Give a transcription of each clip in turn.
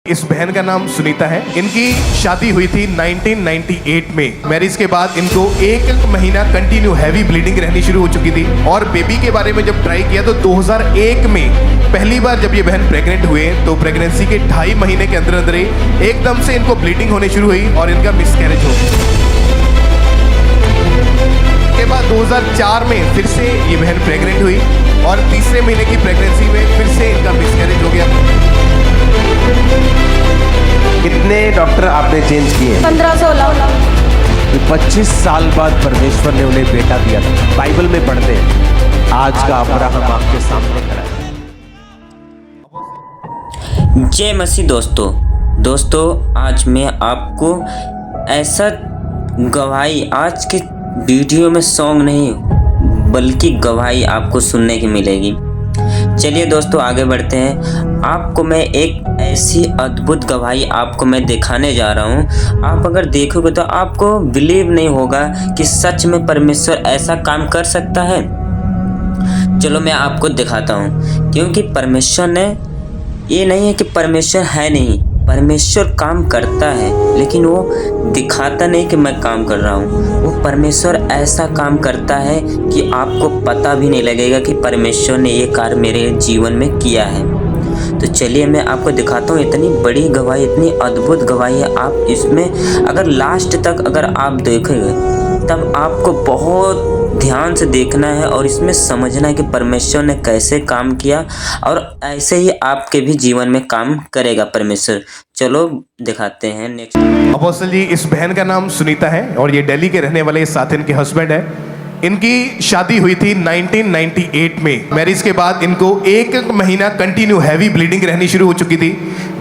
इस बहन का नाम सुनीता है। इनकी शादी हुई थी 1998 में। मैरिज के बाद इनको एक महीना कंटिन्यू हैवी ब्लीडिंग रहनी शुरू हो चुकी थी और बेबी के बारे में जब ट्राई किया तो 2001 में पहली बार जब ये बहन प्रेग्नेंट हुए तो प्रेगनेंसी के 2.5 महीने के अंदर अंदर ही एकदम से इनको ब्लीडिंग होने शुरू हुई और इनका मिसकैरेज हो गया। के बाद 2004 में फिर से ये बहन प्रेग्नेंट हुई और तीसरे महीने की प्रेगनेंसी में फिर से इनका मिसकैरेज हो गया। कितने डॉक्टर आपने चेंज किए? 15-16। 25 साल बाद परमेश्वर ने उन्हें बेटा दिया था। बाइबल में पढ़ते हैं आज का अब्राहम आपके सामने खड़ा है। जय मसीह दोस्तों आज मैं आपको ऐसा गवाही, आज के वीडियो में सॉन्ग नहीं बल्कि गवाही आपको सुनने की मिलेगी। चलिए दोस्तों आगे बढ़ते हैं। आपको मैं एक ऐसी अद्भुत गवाही आपको मैं दिखाने जा रहा हूँ। आप अगर देखोगे तो आपको बिलीव नहीं होगा कि सच में परमेश्वर ऐसा काम कर सकता है। चलो मैं आपको दिखाता हूँ, क्योंकि परमेश्वर ने, ये नहीं है कि परमेश्वर है नहीं, परमेश्वर काम करता है, लेकिन वो दिखाता नहीं कि मैं काम कर रहा हूँ। वो परमेश्वर ऐसा काम करता है कि आपको पता भी नहीं लगेगा कि परमेश्वर ने ये कार्य मेरे जीवन में किया है। तो चलिए मैं आपको दिखाता हूँ। इतनी बड़ी गवाही, इतनी अद्भुत गवाही है। आप इसमें अगर लास्ट तक अगर आप देखेंगे तब आपको बहुत ध्यान से देखना है और इसमें समझना है कि परमेश्वर ने कैसे काम किया और ऐसे ही आपके भी जीवन में काम करेगा परमेश्वर। चलो दिखाते हैं नेक्स्ट। अपोस्टल जी, इस बहन का नाम सुनीता है और ये दिल्ली के रहने वाले साथ इनके हस्बैंड है। इनकी शादी हुई थी 1998 में। मैरिज के बाद इनको एक महीना कंटिन्यू हैवी ब्लीडिंग रहनी शुरू हो चुकी थी,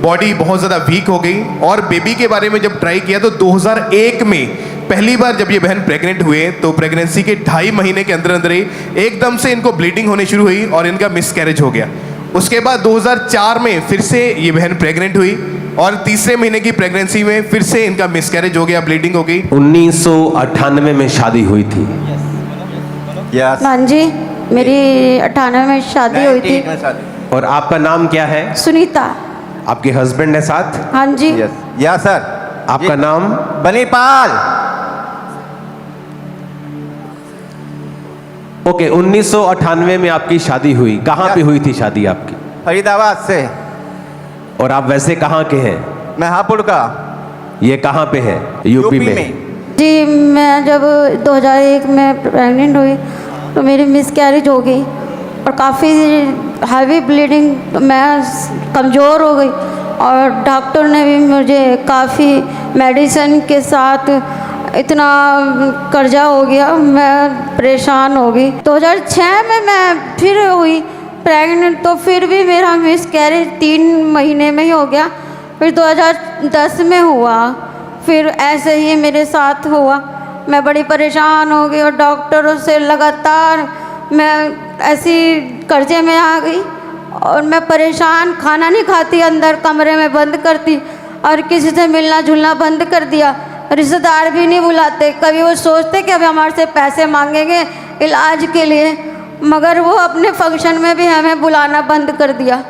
बॉडी बहुत ज़्यादा वीक हो गई और बेबी के बारे में जब ट्राई किया तो 2001 में पहली बार जब ये बहन प्रेग्नेंट हुए तो प्रेगनेंसी के 2.5 महीने के अंदर अंदर ही एकदम से इनको ब्लीडिंग होने शुरू हुई और इनका मिसकैरेज हो गया। उसके बाद 2004 में फिर से ये बहन प्रेग्नेंट हुई और तीसरे महीने की प्रेगनेंसी में फिर से इनका मिसकैरेज हो गया, ब्लीडिंग हो गई। 1998 में शादी हुई थी। हाँ जी, मेरी 98 में शादी हुई थी। और आपका नाम क्या है? सुनीता। आपके हस्बैंड है साथ? हाँ जी। या सर। आपका नाम? बनीपाल। ओके, 1998 में आपकी शादी हुई। कहाँ पे हुई थी शादी आपकी? फरीदाबाद से। और आप वैसे कहाँ के हैं? मैं हापुड़ का। ये कहाँ पे है? यूपी में। जी, मैं जब 2001 में प्रेग्नेंट हुई तो मेरी मिसकैरेज हो गई और काफ़ी हैवी ब्लीडिंग, मैं कमज़ोर हो गई और डॉक्टर ने भी मुझे काफ़ी मेडिसिन के साथ इतना कर्जा हो गया, मैं परेशान हो गई। 2006 में मैं फिर हुई प्रेग्नेंट, तो फिर भी मेरा मिसकैरेज 3 महीने में ही हो गया। फिर 2010 में हुआ, फिर ऐसे ही मेरे साथ हुआ। मैं बड़ी परेशान हो गई और डॉक्टरों से लगातार मैं ऐसी कर्जे में आ गई और मैं परेशान, खाना नहीं खाती, अंदर कमरे में बंद करती और किसी से मिलना जुलना बंद कर दिया। रिश्तेदार भी नहीं बुलाते, कभी वो सोचते कि अब हमारे से पैसे मांगेंगे इलाज के लिए, मगर वो अपने फंक्शन में भी हमें बुलाना बंद कर दिया।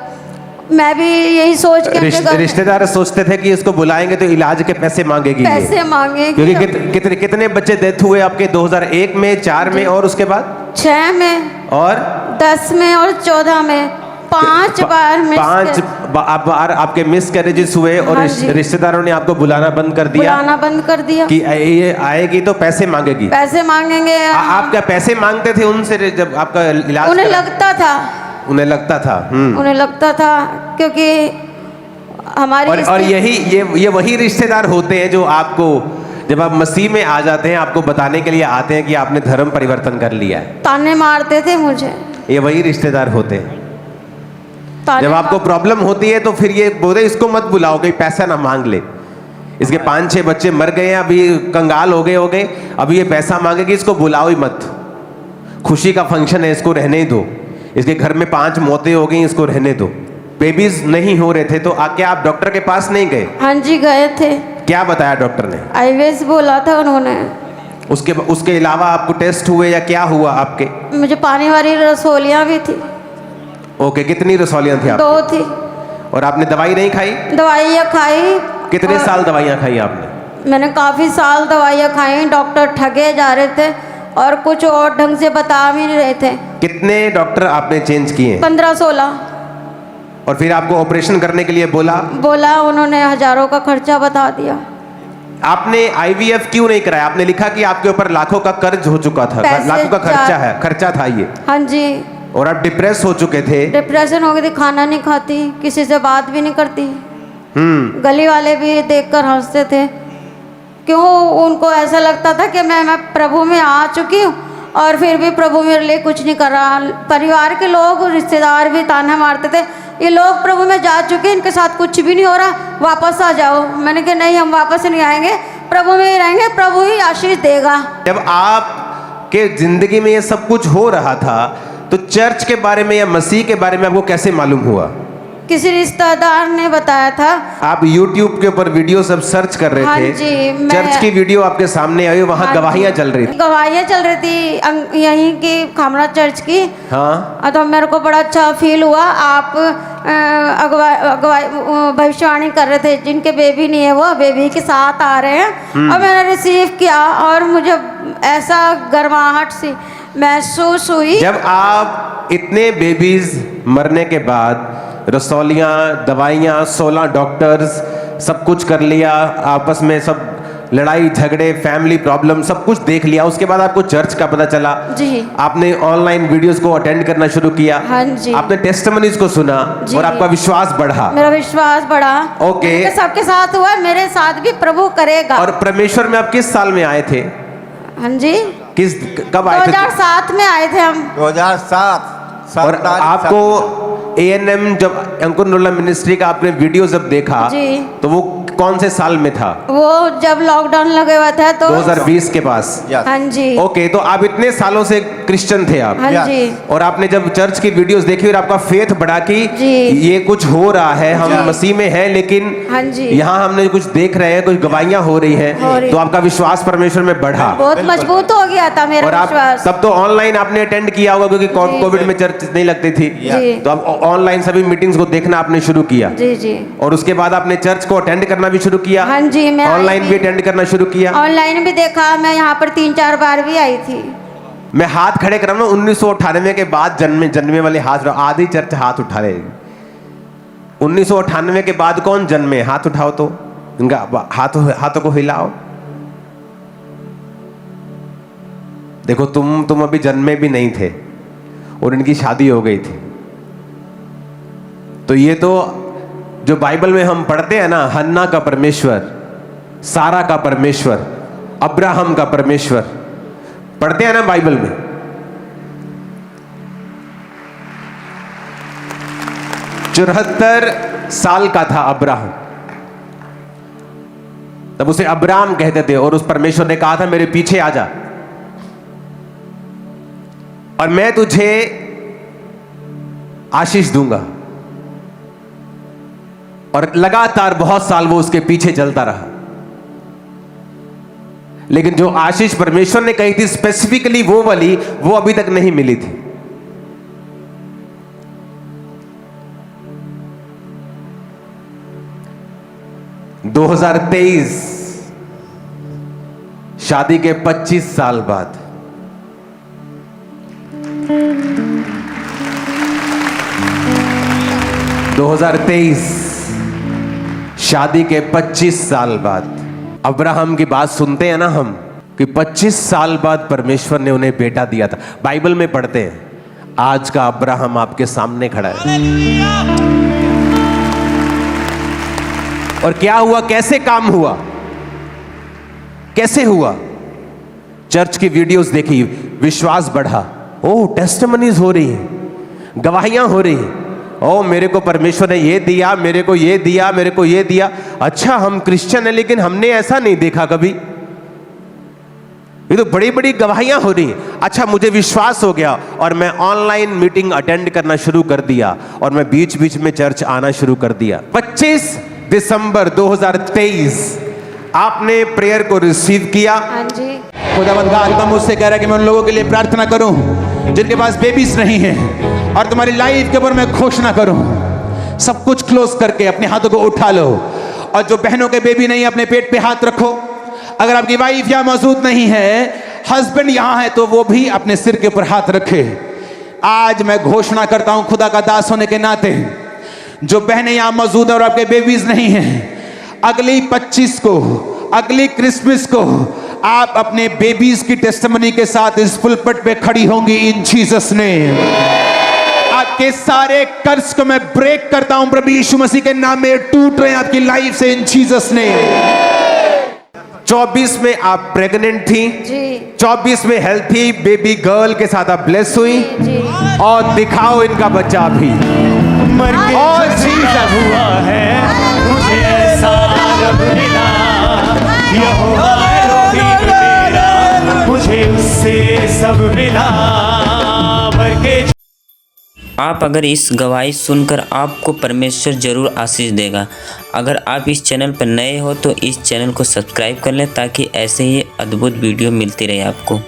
मैं भी यही सोच के रिश्तेदार सोचते थे कि इसको बुलाएंगे तो इलाज के पैसे मांगेगी, पैसे मांगेगी। क्योंकि कितने बच्चे डेथ हुए आपके? 2001 में, 4 में और उसके बाद 6 में और 10 में और 14 में 5 बार 5 बार आपके मिसकैरेजेस हुए और हाँ रिश्तेदारों ने आपको बुलाना बंद कर दिया। बुलाना बंद कर दिया कि ये आएगी तो पैसे मांगेगी। पैसे मांगेंगे। आप क्या पैसे मांगते थे उनसे जब आपका इलाज? उन्हें लगता था। उन्हें लगता था। उन्हें लगता था, क्योंकि हमारी और ये वही रिश्तेदार होते हैं जो आपको जब आप मसीह में आ जाते हैं आपको बताने के लिए आते हैं कि आपने धर्म परिवर्तन कर लिया है। ताने मारते थे मुझे। ये वही रिश्तेदार होते हैं। जब आपको प्रॉब्लम होती है तो फिर ये बोले इसको मत बुलाओ, कहीं पैसा ना मांग ले। इसके 5-6 बच्चे मर गए हैं, अभी कंगाल हो गए, अभी ये पैसा मांगेगी, इसको बुलाओ ही मत। खुशी का फंक्शन है, इसको रहने ही दो। इसके घर में 5 मौतें हो गई, इसको रहने दो। बेबीज नहीं हो रहे थे तो क्या आप डॉक्टर के पास नहीं गए? हाँ जी, गए थे। क्या बताया डॉक्टर ने? आईवीएस बोला था उन्होंने। उसके अलावा आपको टेस्ट हुए या क्या हुआ आपके? मुझे पानी वाली रसोलियाँ भी थी। ओके, कितनी रसौलियाँ थी आपकी? 2 थी। और आपने दवाई नहीं खाई? दवाइयाँ खाई। कितने और साल दवाइयाँ खाई आपने? मैंने काफ़ी साल दवाइयाँ खाई। डॉक्टर ठगे जा रहे थे और कुछ और ढंग से बता भी नहीं रहे थे। कितने डॉक्टर आपने चेंज किए? 15-16। और फिर आपको ऑपरेशन करने के लिए बोला? उन्होंने हजारों का खर्चा बता दिया। आपने आईवीएफ क्यों नहीं कराया? आपने लिखा कि आपके ऊपर लाखों का कर्ज हो चुका था, पैसे लाखों का खर्चा था ये, हाँ जी। और आप डिप्रेस हो चुके थे। डिप्रेशन हो गई थी, खाना नहीं खाती, किसी से बात भी नहीं करती। गली वाले भी देखकर हंसते थे। क्यों? उनको ऐसा लगता था कि मैं प्रभु में आ चुकी हूँ और फिर भी प्रभु मेरे लिए कुछ नहीं कर रहा। परिवार के लोग, रिश्तेदार भी ताना मारते थे, ये लोग प्रभु में जा चुके, इनके साथ कुछ भी नहीं हो रहा, वापस आ जाओ। मैंने कहा नहीं, हम वापस नहीं आएंगे, प्रभु में ही रहेंगे, प्रभु ही आशीष देगा। जब आपके जिंदगी में ये सब कुछ हो रहा था तो चर्च के बारे में या मसीह के बारे में आपको कैसे मालूम हुआ? किसी रिश्तेदार ने बताया था। आप YouTube के ऊपर वीडियो सब सर्च कर रहे हाँ थे, जी, चर्च की वीडियो आपके सामने आई, वहाँ हाँ गवाहियाँ जी, चल रही थी। गवाहियाँ चल रही थी यहीं की खामरा चर्च की। हाँ, तो मेरे को बड़ा अच्छा फील हुआ। आप अगुवाई भविष्यवाणी कर रहे थे, जिनके बेबी नहीं है वो बेबी के साथ आ रहे हैं। और मैंने रिसीव किया और मुझे ऐसा गर्माहट सी महसूस हुई। जब आप इतने बेबीज मरने के बाद, रसौलियाँ, दवाइयाँ, 16 डॉक्टर्स, सब कुछ कर लिया, आपस में सब लड़ाई झगड़े, फैमिली प्रॉब्लम, सब कुछ देख लिया, उसके बाद आपको चर्च का पता चला जी। आपने ऑनलाइन वीडियोस को अटेंड करना शुरू किया। हाँ जी। आपने टेस्टिमनीज को सुना जी। और आपका विश्वास बढ़ा। मेरा विश्वास बढ़ा। ओके। मैंने कहा, सबके साथ हुआ, मेरे साथ भी प्रभु करेगा। और परमेश्वर में आप किस साल में आए थे? हाँ जी, कब आए थे? 2007 में आए थे हम। 2007। और आपको ANM जब अंकुर नुल्ला मिनिस्ट्री का आपने वीडियो जब देखा जी। तो वो कौन से साल में था? वो जब लॉकडाउन लगे हुआ था तो 2020 के पास। हाँ जी। ओके, तो आप इतने सालों से क्रिश्चियन थे आप। हाँ जी। और आपने जब चर्च की वीडियोस देखी और आपका फेथ बढ़ा कि जी। ये कुछ हो रहा है, हम जी। मसीह में हैं, लेकिन हाँ जी। यहाँ हमने कुछ देख रहे हैं, कुछ गवाहियां हो रही हैं, हो रही। तो आपका विश्वास परमेश्वर में बढ़ा। बहुत मजबूत हो गया था मेरा और आप विश्वास। तब तो ऑनलाइन आपने अटेंड किया होगा क्योंकि कोविड में चर्च नहीं लगती थी, जी। तो आप ऑनलाइन सभी मीटिंग्स को देखना आपने शुरू किया। जी जी। और उसके बाद आपने चर्च को अटेंड करना भी शुरू किया। हाँ जी, मैं ऑनलाइन भी अटेंड करना शुरू किया। ऑनलाइन भी देखा, मैं यहाँ पर 3-4 बार भी आई थी। मैं हाथ खड़े कर रहा हूँ, 1998 के बाद जन्मे वाले हाथ, आधी चर्च हाथ उठा रहे। 1998 के बाद कौन जन्मे? हाथ उठाओ तो, इनका हाथों को हिलाओ। देखो तुम अभी जन्मे भी नहीं थे और इनकी शादी हो गई थी। तो ये तो जो बाइबल में हम पढ़ते हैं ना, हन्ना का परमेश्वर, सारा का परमेश्वर, अब्राहम का परमेश्वर, पढ़ते हैं ना बाइबल में। चौहत्तर साल का था अब्राहम, तब उसे अब्राम कहते थे। और उस परमेश्वर ने कहा था मेरे पीछे आ जा और मैं तुझे आशीष दूंगा। और लगातार बहुत साल वो उसके पीछे चलता रहा, लेकिन जो आशीष परमेश्वर ने कही थी स्पेसिफिकली वो वाली, वो अभी तक नहीं मिली थी। – 2023 शादी के 25 साल बाद शादी के 25 साल बाद अब्राहम की बात सुनते हैं ना हम कि 25 साल बाद परमेश्वर ने उन्हें बेटा दिया था। बाइबल में पढ़ते हैं, आज का अब्राहम आपके सामने खड़ा है। और क्या हुआ, कैसे काम हुआ, कैसे हुआ? चर्च की वीडियोस देखी, विश्वास बढ़ा। ओह, टेस्टिमनीज हो रही हैं, गवाहियां हो रही हैं। ओ मेरे को परमेश्वर ने ये दिया, मेरे को ये दिया, मेरे को ये दिया। अच्छा, हम क्रिश्चियन हैं लेकिन हमने ऐसा नहीं देखा कभी। ये तो बड़ी बड़ी गवाहियां हो रही हैं। अच्छा, मुझे विश्वास हो गया और मैं ऑनलाइन मीटिंग अटेंड करना शुरू कर दिया और मैं बीच बीच में चर्च आना शुरू कर दिया। 25 दिसंबर 2023 आपने प्रेयर को रिसीव किया। हाँ जी। खुदावंद का आत्मा मुझसे कह रहा है कि मैं उन लोगों के लिए प्रार्थना करूं जिनके पास बेबीज नहीं हैं, और तुम्हारी लाइफ के ऊपर मैं घोषणा करूं सब कुछ क्लोज करके अपने हाथों को उठा लो। और जो बहनों के बेबी नहीं, अपने पेट पे हाथ रखो। अगर आपकी वाइफ यहाँ मौजूद नहीं है, हस्बैंड यहाँ है, तो वो भी अपने सिर के ऊपर हाथ रखे। आज मैं घोषणा करता हूं खुदा का दास होने के नाते, जो बहनें यहाँ मौजूद है और आपके बेबीज नहीं हैं, अगली 25 को, अगली क्रिसमस को आप अपने बेबीज की टेस्टिमनी के साथ इस पुलपट पे खड़ी होंगी इन जीसस नेम। आपके सारे कर्ज को मैं ब्रेक करता हूं प्रभु यीशु मसीह के नाम में, टूट रहे हैं आपकी लाइफ से इन जीसस नेम। 24 में आप प्रेग्नेंट थी जी 24 में हेल्थी बेबी गर्ल के साथ आप ब्लेस हुई जी। और दिखाओ इनका बच्चा भी और जीसस हुआ है मुझे ऐसा रब मिला, यहोवा एलोहीम मेरा, मुझे उससे सब मिला भर के। आप अगर इस गवाही सुनकर आपको परमेश्वर जरूर आशीष देगा। अगर आप इस चैनल पर नए हो तो इस चैनल को सब्सक्राइब कर लें ताकि ऐसे ही अद्भुत वीडियो मिलती रहे आपको।